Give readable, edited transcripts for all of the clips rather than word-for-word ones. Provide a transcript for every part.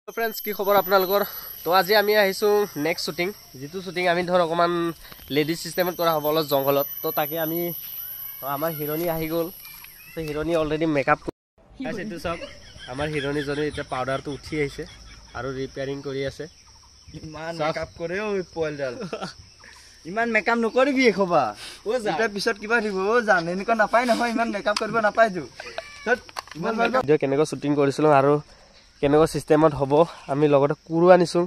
friends की खबर आपनालोकर तो आज आमी आहिसु नेक्स्ट शूटिंग जितु शूटिंग आमी धर अकमान लेडीज सिस्टेमत करा हबो अलप जंगलत तो ताके आमी आमार हिरोनी आहि गल तो हिरोनी अलरेडी मेकअप गाइस एतु सब आमार हिरोनी जने एटा पाउडर तो उठी आइसे आरो रिपेयरिंग करि आसे इमान मेकअप करे ओ पोलडाल इमान मेकअप नकरिबि खबा ओ जा पिছত किबा दिबो ओ जाने निका नापाय न হয় इमान मेकअप करबो नापाय जु इमान भिडिओ केनेको शूटिंग करिसिलो आरो केनेको सिस्टेमत हबो आमी लगते कुरु आनिसु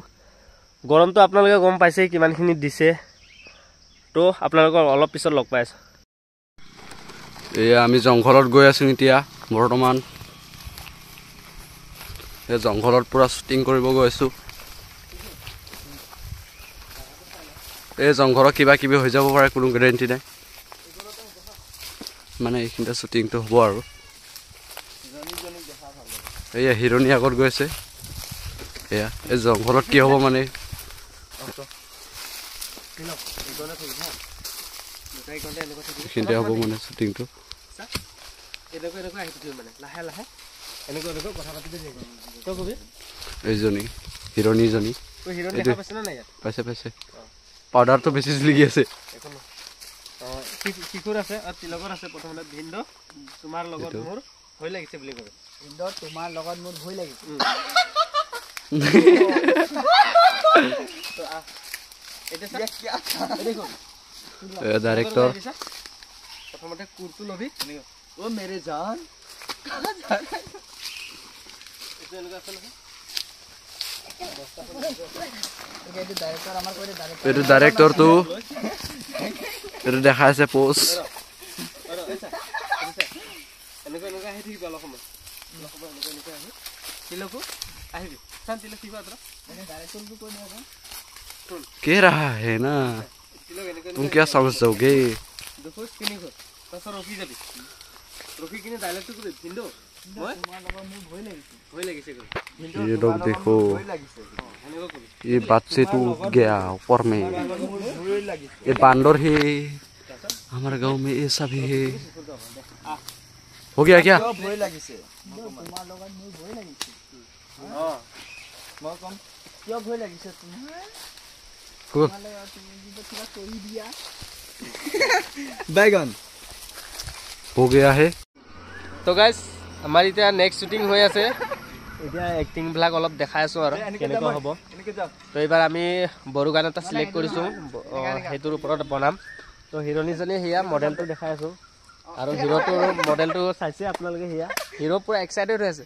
गरम तो आपनालोके गम पाइसे किमानखिनि दिसे तो आपनालोকৰ অলপ পিছত লগ পাইছ ए आमी जंगलत गय आसु इतिया बर्तमान ए जंगलत पूरा शूटिंग करिबो गयसु ए जंगलत किबा किबि হৈ যাব পাৰে কোনো গ্যাৰান্টি নাই মানে এইখিনটা শूटिंग তো হ'ব আৰু এয়া হিৰোনি আগত গৈছে এয়া এই জংঘলত কি হ'ব মানে এইখিনতে হ'ব মানে শूटिंग তো এনেকৈ আহিটো মানে লাহে লাহে এনেকৈ কথা পাতিতে যাই তো কবি এইজনী হিৰোনিজনী তো হিৰোনি দেখা পাইছ না নাই পাইছে পাউডাৰ তো বেছি লাগি আছে এখন কিকুৰ আছে আৰু তিলকৰ আছে প্ৰথমতে ভিন্দ তোমাৰ লগত মোৰ ভয় লাগিছে বুলি কয় ভিন্দ তোমাৰ লগত মোৰ ভয় লাগিছে তো এটা দেখো ডাইৰেক্টৰ প্ৰথমতে কুৰটো লবি ओ मेरे जान এটা লগা আছে নহয় এইটো ডাইৰেক্টৰ তো এইটো দেখা আছে পোষ্ট এনেকৈ আহি থাকিব অলপ সময় এনেকৈ আহি তিলকো আহিবি চান তিলক কিবা আത്ര মানে ডাইৰেক্টৰটো কৈ দিবা कह रहा है ना तुम क्या समझोगे देखो स्किनी को तसर रखी जाबी रखी किने डायलॉग तो कर भिंदो মই তোমার লগত মোৰ ভয় লাগিছে ये लोग देखो ये बात से तो गया ऊपर में ये बांदर है हमारे गांव में ये सब है हो गया क्या ভয় লাগিছে তোমার লগত মোৰ ভয় লাগিছে মই কম কিয় ভয় লাগিছে তোমাৰ बैगन हो गया है तो गाइस আমাৰ এতিয়া নেক্সট শুটিং হৈ আছে এতিয়া এক্টিং ব্লগ অলপ দেখাই আছো আৰু কেনেকৈ হ'ব তো এবাৰ আমি বড়ো গান এটা সিলেক্ট কৰিছো হেতুৰ ওপৰত বনাম তো হিৰোনিজনী হিয়া মডেলটো দেখাই আছো আৰু হিৰোটোৰ মডেলটো চাইছে আপোনালোকে হিয়া হিৰো পুৰা এক্সাইটেড হৈ আছে